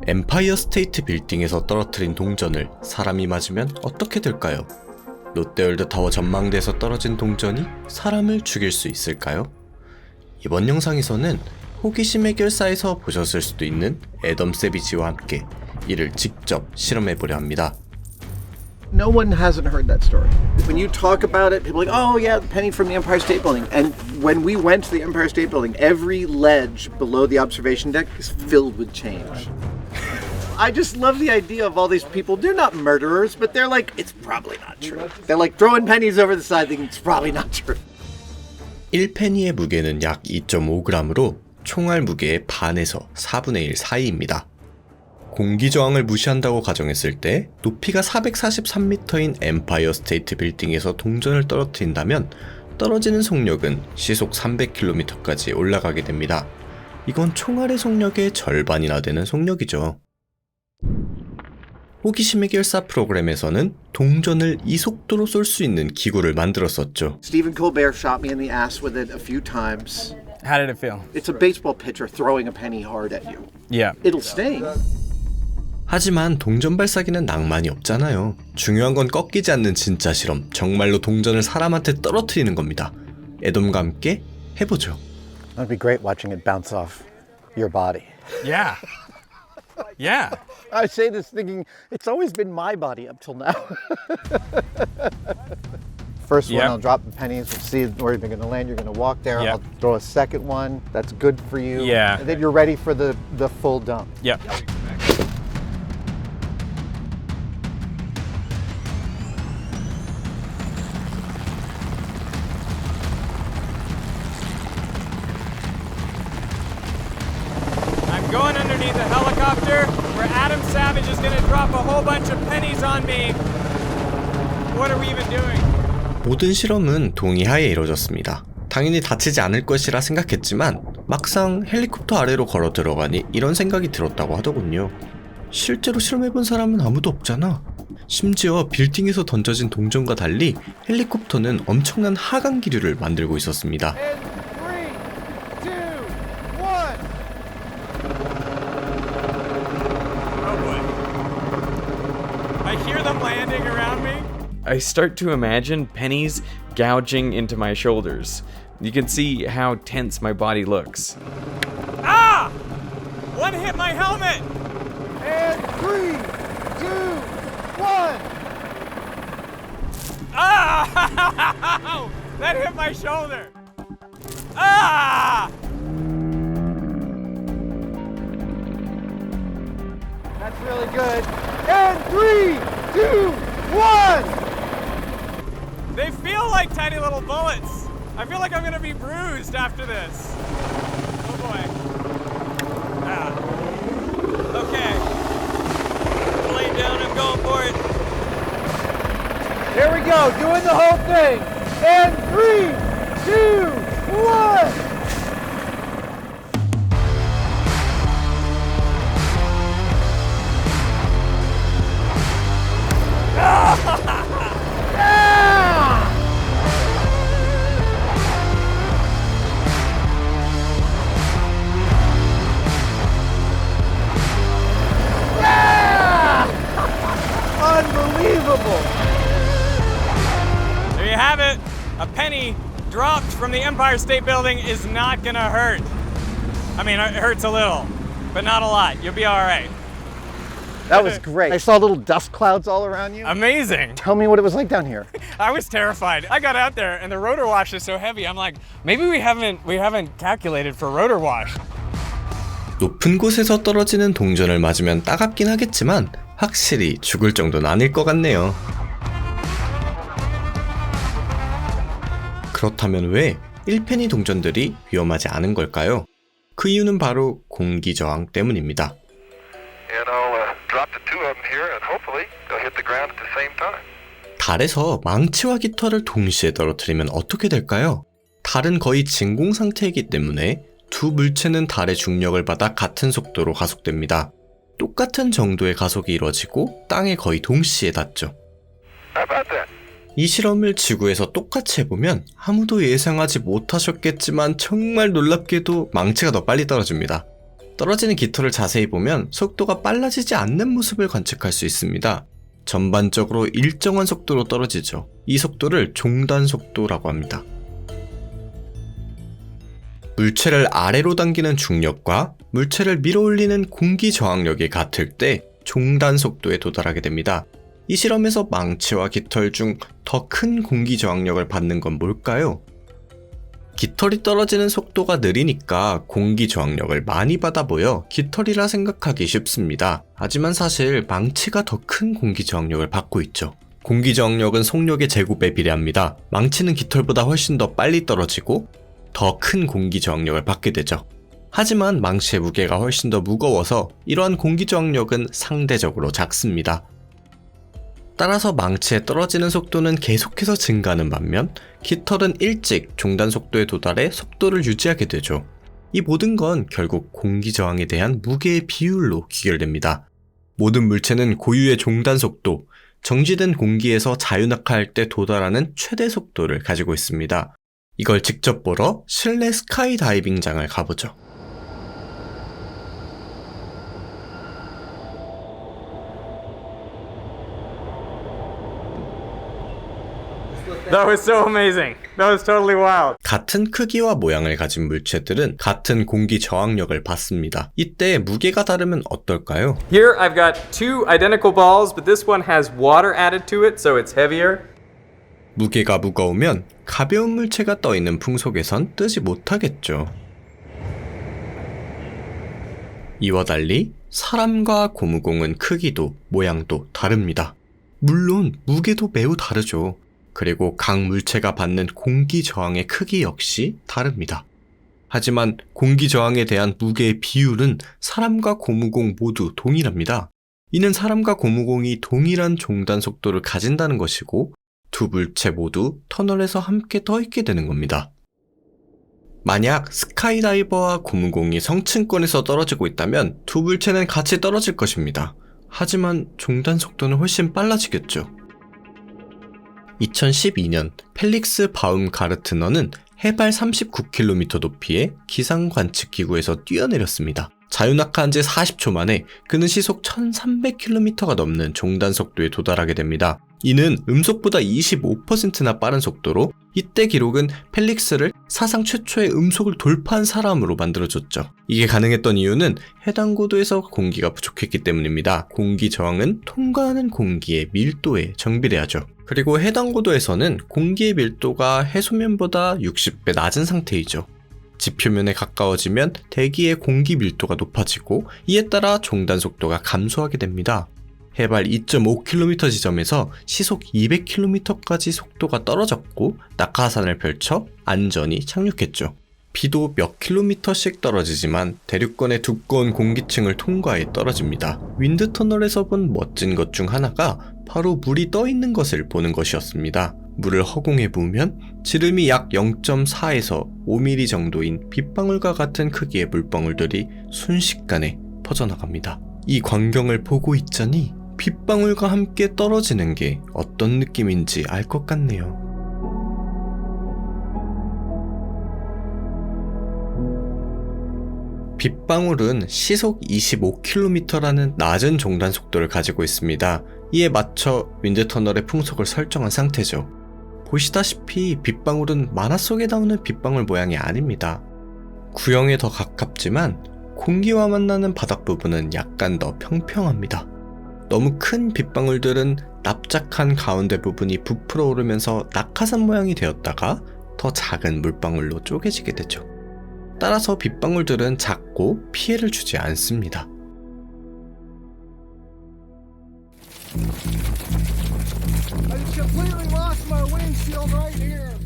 엠파이어 스테이트 빌딩에서 떨어뜨린 동전을 사람이 맞으면 어떻게 될까요? 롯데월드 타워 전망대에서 떨어진 동전이 사람을 죽일 수 있을까요? 이번 영상에서는 호기심 해결사에서 보셨을 수도 있는 애덤 세비지와 함께 이를 직접 실험해보려 합니다. No one hasn't heard that story. When you talk about it, people are like, oh yeah, the penny from the Empire State Building. And when we went to the Empire State Building, every ledge below the observation deck is filled with change. I just love the idea of all these people. They're not murderers, but they're like, it's probably not true. They're like throwing pennies over the side thinking it's probably not true. 1페니의 무게는 약 2.5g으로 총알 무게의 반에서 4분의 1 사이입니다. 공기저항을 무시한다고 가정했을 때 높이가 443m인 엠파이어 스테이트 빌딩에서 동전을 떨어뜨린다면 떨어지는 속력은 시속 300km까지 올라가게 됩니다. 이건 총알의 속력의 절반이나 되는 속력이죠. 호기심 해결사 프로그램에서는 동전을 이 속도로 쏠 수 있는 기구를 만들었었죠. Stephen Colbert shot me in the ass with it a few times. How did it feel? It's a baseball pitcher throwing a penny hard at you. Yeah. It'll sting. 하지만 동전 발사기는 낭만이 없잖아요. 중요한 건 꺾이지 않는 진짜 실험, 정말로 동전을 사람한테 떨어뜨리는 겁니다. 애덤과 함께 해보죠. That'd be great watching it bounce off your body. Yeah. Yeah. I say this thinking it's always been my body up till now. First one, Yep. I'll drop the pennies. We'll see where you're going to land. You're going to walk there. Yep. I'll throw a second one. That's good for you. Yeah. And then you're ready for the full dump. Yep. I'm going underneath a helicopter where Adam Savage is going to drop a whole bunch of pennies on me. What are we even doing? 모든 실험은 동의하에 이루어졌습니다. 당연히 다치지 않을 것이라 생각했지만 막상 헬리콥터 아래로 걸어 들어가니 이런 생각이 들었다고 하더군요. 실제로 실험해본 사람은 아무도 없잖아. 심지어 빌딩에서 던져진 동전과 달리 헬리콥터는 엄청난 하강 기류를 만들고 있었습니다. I hear them landing around me. I start to imagine pennies gouging into my shoulders. You can see how tense my body looks. Ah! One hit my helmet! And 3, 2, 1. Ah! That hit my shoulder! Ah! That's really good. And 3, 2, 1. They feel like tiny little bullets. I feel like I'm gonna be bruised after this. Oh boy. Ah. Okay. Lay down, I'm going for it. Here we go, doing the whole thing. And 3, 2, 1. Unbelievable! There you have it. A penny dropped from the Empire State Building is not gonna hurt. I mean, it hurts a little, but not a lot. You'll be all right. That was great. I saw little dust clouds all around you. Amazing. Tell me what it was like down here. I was terrified. I got out there and the rotor wash is so heavy. I'm like, maybe we haven't calculated for rotor wash. 높은 곳에서 떨어지는 동전을 맞으면 따갑긴 하겠지만 확실히 죽을 정도는 아닐 것 같네요. 그렇다면 왜 1페니 동전들이 위험하지 않은 걸까요? 그 이유는 바로 공기 저항 때문입니다. And I'll drop the two of them here, and hopefully they'll hit the ground at the same time. 달에서 망치와 깃털을 동시에 떨어뜨리면 어떻게 될까요? 달은 거의 진공 상태이기 때문에 두 물체는 달의 중력을 받아 같은 속도로 가속됩니다. 똑같은 정도의 가속이 이루어지고 땅에 거의 동시에 닿죠. How about that? 이 실험을 지구에서 똑같이 해보면 아무도 예상하지 못하셨겠지만 정말 놀랍게도 망치가 더 빨리 떨어집니다. 떨어지는 깃털을 자세히 보면 속도가 빨라지지 않는 모습을 관측할 수 있습니다. 전반적으로 일정한 속도로 떨어지죠. 이 속도를 종단 속도라고 합니다. 물체를 아래로 당기는 중력과 물체를 밀어올리는 공기 저항력이 같을 때 종단 속도에 도달하게 됩니다. 이 실험에서 망치와 깃털 중 더 큰 공기 저항력을 받는 건 뭘까요? 깃털이 떨어지는 속도가 느리니까 공기 저항력을 많이 받아 보여 깃털이라 생각하기 쉽습니다. 하지만 사실 망치가 더 큰 공기 저항력을 받고 있죠. 공기 저항력은 속력의 제곱에 비례합니다. 망치는 깃털보다 훨씬 더 빨리 떨어지고 더 큰 공기 저항력을 받게 되죠. 하지만 망치의 무게가 훨씬 더 무거워서 이러한 공기 저항력은 상대적으로 작습니다. 따라서 망치에 떨어지는 속도는 계속해서 증가하는 반면 깃털은 일찍 종단 속도에 도달해 속도를 유지하게 되죠. 이 모든 건 결국 공기 저항에 대한 무게의 비율로 귀결됩니다. 모든 물체는 고유의 종단 속도, 정지된 공기에서 자유낙하할 때 도달하는 최대 속도를 가지고 있습니다. 이걸 직접 보러 실내 스카이다이빙장을 가보죠. That was so amazing. That was totally wild. 같은 크기와 모양을 가진 물체들은 같은 공기 저항력을 받습니다. 이때 무게가 다르면 어떨까요? Here I've got two identical balls, but this one has water added to it, so it's heavier. 무게가 무거우면 가벼운 물체가 떠있는 풍속에선 뜨지 못하겠죠. 이와 달리 사람과 고무공은 크기도 모양도 다릅니다. 물론 무게도 매우 다르죠. 그리고 각 물체가 받는 공기 저항의 크기 역시 다릅니다. 하지만 공기 저항에 대한 무게의 비율은 사람과 고무공 모두 동일합니다. 이는 사람과 고무공이 동일한 종단 속도를 가진다는 것이고 두 물체 모두 터널에서 함께 떠 있게 되는 겁니다. 만약 스카이다이버와 고무공이 성층권에서 떨어지고 있다면 두 물체는 같이 떨어질 것입니다. 하지만 종단 속도는 훨씬 빨라지겠죠. 2012년 펠릭스 바움가르트너는 해발 39km 높이의 기상 관측기구에서 뛰어내렸습니다. 자유낙하한 지 40초 만에 그는 시속 1300km가 넘는 종단 속도에 도달하게 됩니다. 이는 음속보다 25%나 빠른 속도로 이때 기록은 펠릭스를 사상 최초의 음속을 돌파한 사람으로 만들어줬죠. 이게 가능했던 이유는 해당 고도에서 공기가 부족했기 때문입니다. 공기 저항은 통과하는 공기의 밀도에 정비돼야죠. 그리고 해당 고도에서는 공기의 밀도가 해수면보다 60배 낮은 상태이죠. 지표면에 가까워지면 대기의 공기 밀도가 높아지고 이에 따라 종단 속도가 감소하게 됩니다. 해발 2.5km 지점에서 시속 200km까지 속도가 떨어졌고 낙하산을 펼쳐 안전히 착륙했죠. 비도 몇 킬로미터씩 떨어지지만 대륙권의 두꺼운 공기층을 통과해 떨어집니다. 윈드터널에서 본 멋진 것 중 하나가 바로 물이 떠 있는 것을 보는 것이었습니다. 물을 허공에 부으면 지름이 약 0.4에서 5mm 정도인 빗방울과 같은 크기의 물방울들이 순식간에 퍼져나갑니다. 이 광경을 보고 있자니 빗방울과 함께 떨어지는 게 어떤 느낌인지 알 것 같네요. 빗방울은 시속 25km라는 낮은 종단 속도를 가지고 있습니다. 이에 맞춰 윈드터널의 풍속을 설정한 상태죠. 보시다시피 빗방울은 만화 속에 나오는 빗방울 모양이 아닙니다. 구형에 더 가깝지만 공기와 만나는 바닥 부분은 약간 더 평평합니다. 너무 큰 빗방울들은 납작한 가운데 부분이 부풀어 오르면서 낙하산 모양이 되었다가 더 작은 물방울로 쪼개지게 되죠. 따라서 빗방울들은 작고 피해를 주지 않습니다.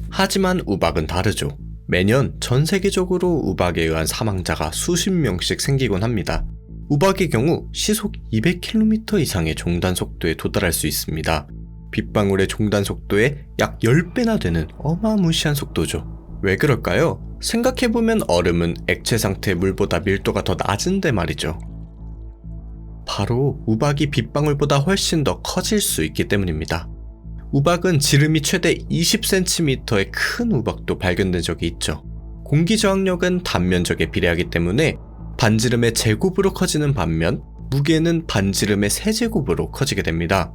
하지만 우박은 다르죠. 매년 전 세계적으로 우박에 의한 사망자가 수십 명씩 생기곤 합니다. 우박의 경우 시속 200km 이상의 종단 속도에 도달할 수 있습니다. 빗방울의 종단 속도의 약 10배나 되는 어마무시한 속도죠. 왜 그럴까요? 생각해보면 얼음은 액체 상태의 물보다 밀도가 더 낮은데 말이죠. 바로 우박이 빗방울보다 훨씬 더 커질 수 있기 때문입니다. 우박은 지름이 최대 20cm의 큰 우박도 발견된 적이 있죠. 공기 저항력은 단면적에 비례하기 때문에 반지름의 제곱으로 커지는 반면 무게는 반지름의 세제곱으로 커지게 됩니다.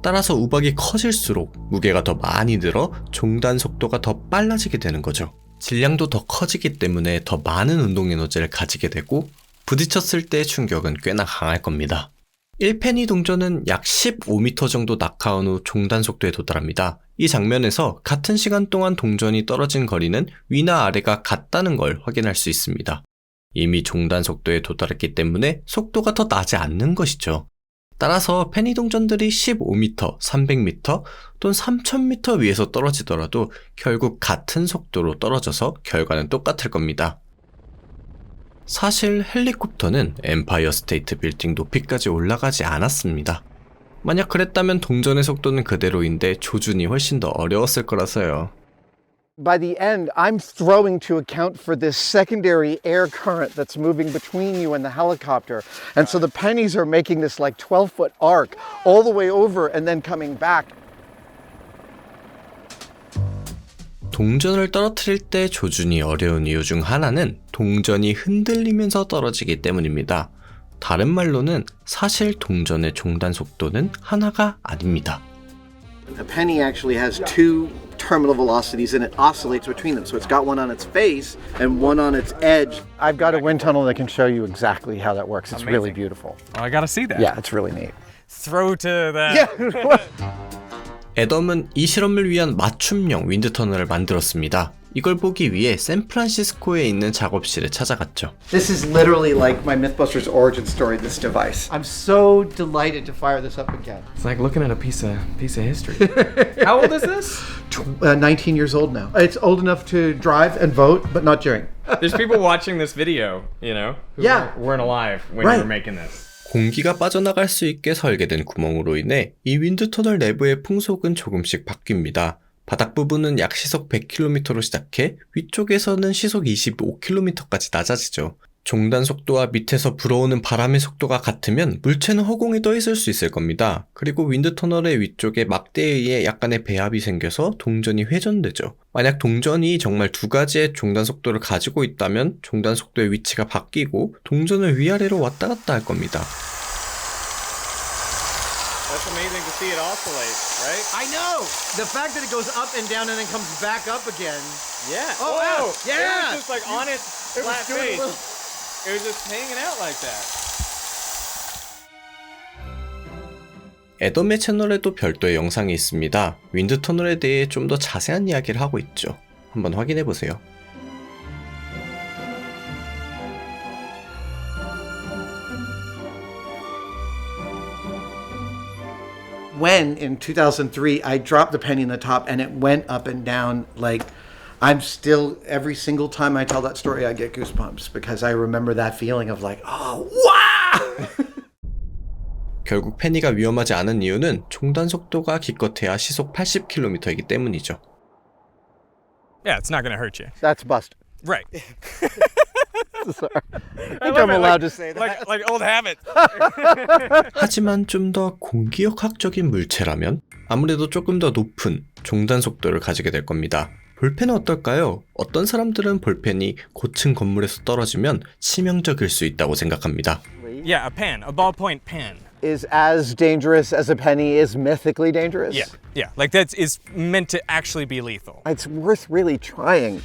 따라서 우박이 커질수록 무게가 더 많이 늘어 종단 속도가 더 빨라지게 되는 거죠. 질량도 더 커지기 때문에 더 많은 운동 에너지를 가지게 되고 부딪혔을 때의 충격은 꽤나 강할 겁니다. 1페니 동전은 약 15m 정도 낙하한 후 종단 속도에 도달합니다. 이 장면에서 같은 시간 동안 동전이 떨어진 거리는 위나 아래가 같다는 걸 확인할 수 있습니다. 이미 종단 속도에 도달했기 때문에 속도가 더 나지 않는 것이죠. 따라서 페니 동전들이 15m, 300m 또는 3000m 위에서 떨어지더라도 결국 같은 속도로 떨어져서 결과는 똑같을 겁니다. 사실 헬리콥터는 엠파이어 스테이트 빌딩 높이까지 올라가지 않았습니다. 만약 그랬다면 동전의 속도는 그대로인데 조준이 훨씬 더 어려웠을 거라서요. By the end, I'm throwing to account for this secondary air current that's moving between you and the helicopter. And so the pennies are making this like 12-foot arc all the way over and then coming back. 동전을 떨어뜨릴 때 조준이 어려운 이유 중 하나는 동전이 흔들리면서 떨어지기 때문입니다. 다른 말로는 사실 동전의 종단 속도는 하나가 아닙니다. A penny actually has two terminal velocities and it oscillates between them. So it's got one on its face and one on its edge. I've got a wind tunnel that can show you exactly how that works. It's really beautiful. Oh, I gotta see that. Yeah, it's really neat. Throw to that. 애덤은 이 실험을 위한 맞춤형 윈드 터널을 만들었습니다. 이걸 보기 위해 샌프란시스코에 있는 작업실에 찾아갔죠. This is literally like my Mythbusters origin story, this device. I'm so delighted to fire this up again. It's like looking at a piece of history. How old is this? 19 years old now. It's old enough to drive and vote, but not during. There's people watching this video, you know, who Yeah. weren't alive when Right. you were making this. 공기가 빠져나갈 수 있게 설계된 구멍으로 인해 이 윈드 터널 내부의 풍속은 조금씩 바뀝니다. 바닥 부분은 약 시속 100km로 시작해 위쪽에서는 시속 25km까지 낮아지죠. 종단 속도와 밑에서 불어오는 바람의 속도가 같으면 물체는 허공에 떠 있을 수 있을 겁니다. 그리고 윈드 터널의 위쪽에 막대에 의해 약간의 배합이 생겨서 동전이 회전되죠. 만약 동전이 정말 두 가지의 종단 속도를 가지고 있다면 종단 속도의 위치가 바뀌고 동전을 위아래로 왔다 갔다 할 겁니다. That's amazing to see it oscillate, right? I know! The fact that it goes up and down and then comes back up again. Yeah. Oh, Whoa. wow. Yeah. It was just like on its It was flat doing a face. little- It was just hanging out like that. 애덤의 채널에도 별도의 영상이 있습니다. 윈드 터널에 대해 좀 더 자세한 이야기를 하고 있죠. 한번 확인해 보세요. When in 2003 I dropped the penny in the top and it went up and down, like I'm still, every single time I tell that story I get goosebumps because I remember that feeling of like, oh, wow! 결국 페니가 위험하지 않은 이유는 종단 속도가 기껏해야 시속 80km이기 때문이죠. Yeah, it's not gonna hurt you. That's busted. Right. Sorry. I think I'm allowed to say that. Like old habits. 하지만 좀 더 공기역학적인 물체라면 아무래도 조금 더 높은 종단 속도를 가지게 될 겁니다. 볼펜은 어떨까요? 어떤 사람들은 볼펜이 고층 건물에서 떨어지면 치명적일 수 있다고 생각합니다. Yeah, a pen, a ballpoint pen. Is as dangerous as a penny is mythically dangerous? Yeah. Like that is meant to actually be lethal. It's worth really trying.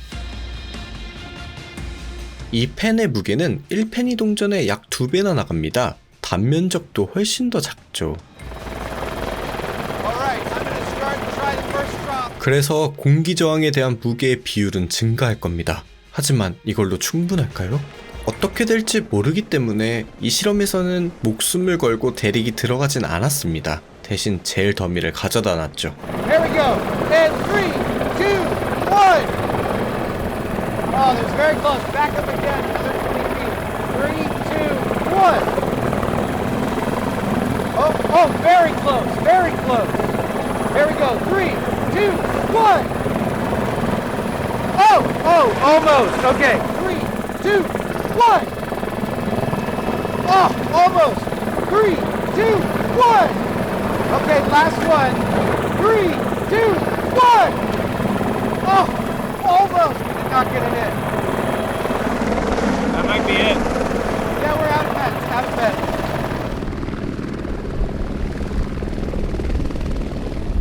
이 펜의 무게는 1페니 동전의 약 2배나 나갑니다. 단면적도 훨씬 더 작죠. 그래서 공기 저항에 대한 무게의 비율은 증가할 겁니다. 하지만 이걸로 충분할까요? 어떻게 될지 모르기 때문에 이 실험에서는 목숨을 걸고 대릭이 들어가진 않았습니다. 대신 제일 더미를 가져다 놨죠. Here we go. And 3, 2, 1. Oh, that's very close. Back up again. 3, 2, 1. Oh, very close. Very close. Here we go. 3, 2, 1. Oh, almost. Okay. 3, 2, 1. Oh, almost. 3, 2, 1. Okay, last one. 3, 2, 1. Oh, almost. Did not get it in. That might be it. Yeah, we're out of pens. Out of pens.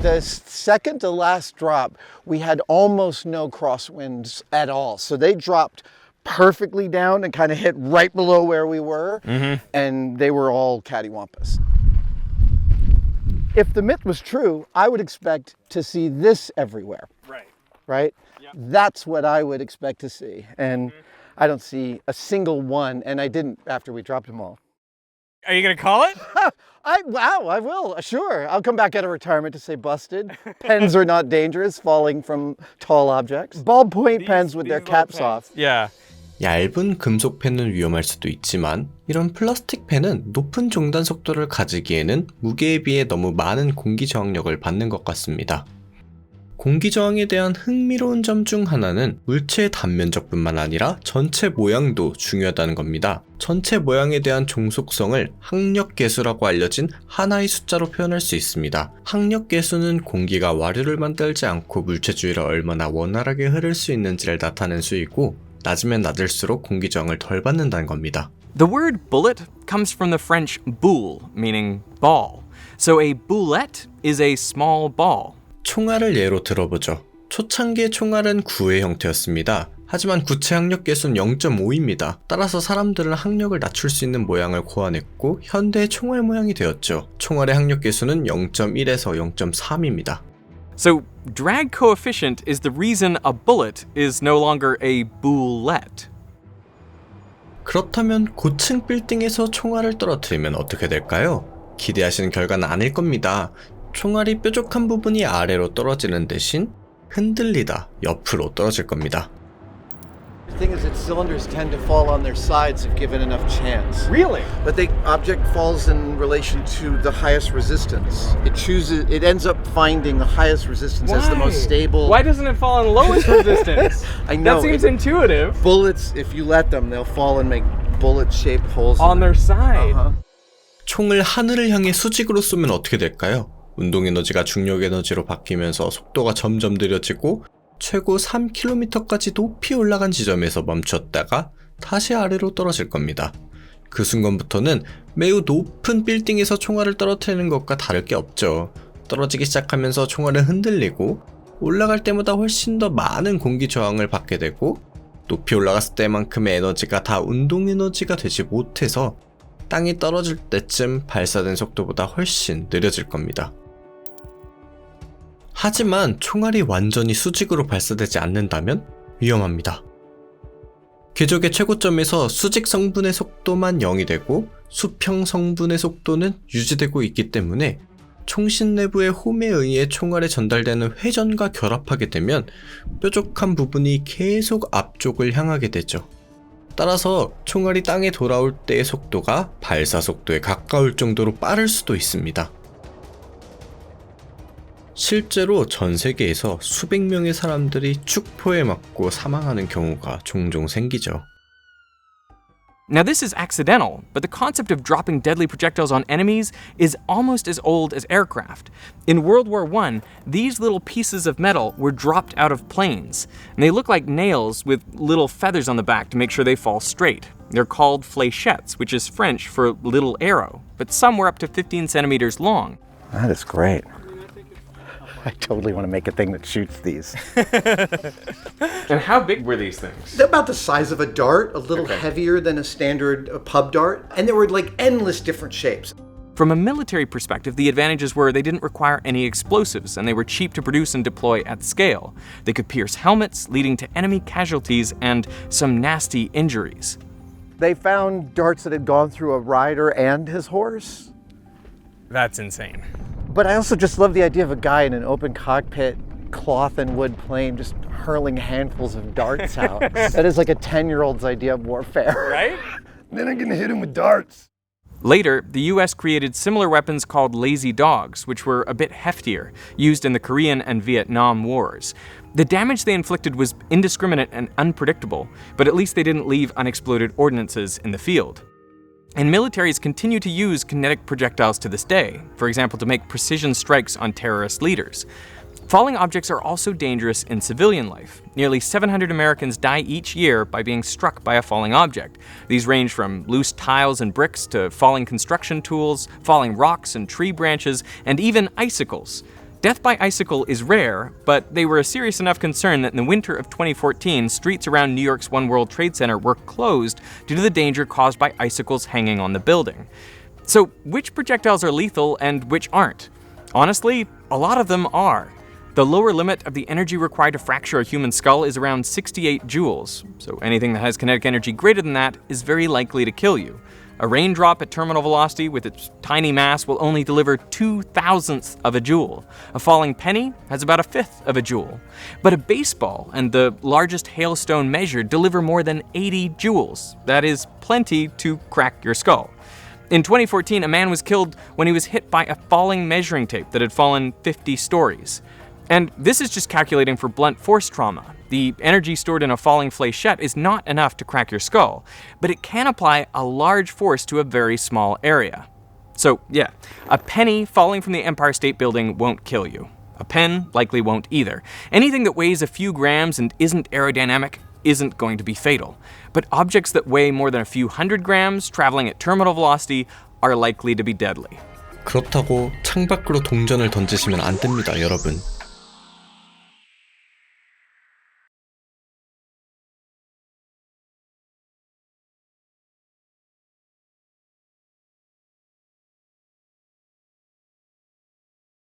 The second to last drop, we had almost no crosswinds at all. So they dropped perfectly down and kind of hit right below where we were, and they were all cattywampus. If the myth was true, I would expect to see this everywhere, right? Yep. That's what I would expect to see. And I don't see a single one, and I didn't after we dropped them all. Are you gonna call it? I will, sure. I'll come back out of retirement to say busted. Pens are not dangerous, falling from tall objects. Ballpoint pens with their caps off. Yeah. 얇은 금속 펜은 위험할 수도 있지만 이런 플라스틱 펜은 높은 종단 속도를 가지기에는 무게에 비해 너무 많은 공기 저항력을 받는 것 같습니다. 공기 저항에 대한 흥미로운 점 중 하나는 물체의 단면적뿐만 아니라 전체 모양도 중요하다는 겁니다. 전체 모양에 대한 종속성을 항력계수라고 알려진 하나의 숫자로 표현할 수 있습니다. 항력계수는 공기가 와류를 만들지 않고 물체 주위를 얼마나 원활하게 흐를 수 있는지를 나타낸 수이고 낮으면 낮을수록 공기 저항을 덜 받는다는 겁니다. The word bullet comes from the French boule, meaning ball. So a boulette is a small ball. 총알을 예로 들어보죠. 초창기의 총알은 구의 형태였습니다. 하지만 구체 항력계수는 0.5입니다. 따라서 사람들은 항력을 낮출 수 있는 모양을 고안했고 현대의 총알 모양이 되었죠. 총알의 항력계수는 0.1에서 0.3입니다. So drag coefficient is the reason a bullet is no longer a boulette. 그렇다면 고층 빌딩에서 총알을 떨어뜨리면 어떻게 될까요? 기대하시는 결과는 아닐 겁니다. 총알이 뾰족한 부분이 아래로 떨어지는 대신 흔들리다 옆으로 떨어질 겁니다. The thing is that cylinders tend to fall on their sides if given enough chance. Really? But the object falls in relation to the highest resistance. It ends up finding the highest resistance as the most stable. Why doesn't it fall on lowest resistance? I know. That seems intuitive. Bullets, if you let them, they'll fall and make bullet-shaped holes On in their them. side. 총을 하늘을 향해 수직으로 쏘면 어떻게 될까요? 운동 에너지가 중력 에너지로 바뀌면서 속도가 점점 느려지고 최고 3km까지 높이 올라간 지점에서 멈췄다가 다시 아래로 떨어질 겁니다. 그 순간부터는 매우 높은 빌딩에서 총알을 떨어뜨리는 것과 다를 게 없죠. 떨어지기 시작하면서 총알은 흔들리고 올라갈 때마다 훨씬 더 많은 공기 저항을 받게 되고 높이 올라갔을 때만큼의 에너지가 다 운동 에너지가 되지 못해서 땅이 떨어질 때쯤 발사된 속도보다 훨씬 느려질 겁니다. 하지만 총알이 완전히 수직으로 발사되지 않는다면 위험합니다. 궤적의 최고점에서 수직 성분의 속도만 0이 되고 수평 성분의 속도는 유지되고 있기 때문에 총신 내부의 홈에 의해 총알에 전달되는 회전과 결합하게 되면 뾰족한 부분이 계속 앞쪽을 향하게 되죠. 따라서 총알이 땅에 돌아올 때의 속도가 발사 속도에 가까울 정도로 빠를 수도 있습니다. 실제로 전 세계에서 수백 명의 사람들이 축포에 맞고 사망하는 경우가 종종 생기죠. Now this is accidental, but the concept of dropping deadly projectiles on enemies is almost as old as aircraft. In World War I, these little pieces of metal were dropped out of planes, and they look like nails with little feathers on the back to make sure they fall straight. They're called fléchettes, which is French for little arrow, but some were up to 15 centimeters long. That is great. I totally want to make a thing that shoots these. And how big were these things? They're about the size of a dart, a little heavier than a standard pub dart, and there were like endless different shapes. From a military perspective, the advantages were they didn't require any explosives, and they were cheap to produce and deploy at scale. They could pierce helmets, leading to enemy casualties and some nasty injuries. They found darts that had gone through a rider and his horse. That's insane. But I also just love the idea of a guy in an open cockpit, cloth and wood plane, just hurling handfuls of darts out. That is like a 10-year-old's idea of warfare. Right? Then I'm gonna hit him with darts. Later, the US created similar weapons called lazy dogs, which were a bit heftier, used in the Korean and Vietnam Wars. The damage they inflicted was indiscriminate and unpredictable, but at least they didn't leave unexploded ordnances in the field. And militaries continue to use kinetic projectiles to this day, for example, to make precision strikes on terrorist leaders. Falling objects are also dangerous in civilian life. Nearly 700 Americans die each year by being struck by a falling object. These range from loose tiles and bricks to falling construction tools, falling rocks and tree branches, and even icicles. Death by icicle is rare, but they were a serious enough concern that in the winter of 2014, streets around New York's One World Trade Center were closed due to the danger caused by icicles hanging on the building. So, which projectiles are lethal and which aren't? Honestly, a lot of them are. The lower limit of the energy required to fracture a human skull is around 68 joules, so anything that has kinetic energy greater than that is very likely to kill you. A raindrop at terminal velocity with its tiny mass will only deliver 2/1000th of a joule. A falling penny has about 1/5 of a joule. But a baseball and the largest hailstone measured deliver more than 80 joules. That is plenty to crack your skull. In 2014, a man was killed when he was hit by a falling measuring tape that had fallen 50 stories. And this is just calculating for blunt force trauma. The energy stored in a falling fléchette is not enough to crack your skull, but it can apply a large force to a very small area. So yeah, a penny falling from the Empire State Building won't kill you. A pen likely won't either. Anything that weighs a few grams and isn't aerodynamic isn't going to be fatal. But objects that weigh more than a few hundred grams, traveling at terminal velocity, are likely to be deadly. 그렇다고 창밖으로 동전을 던지시면 안 됩니다, 여러분.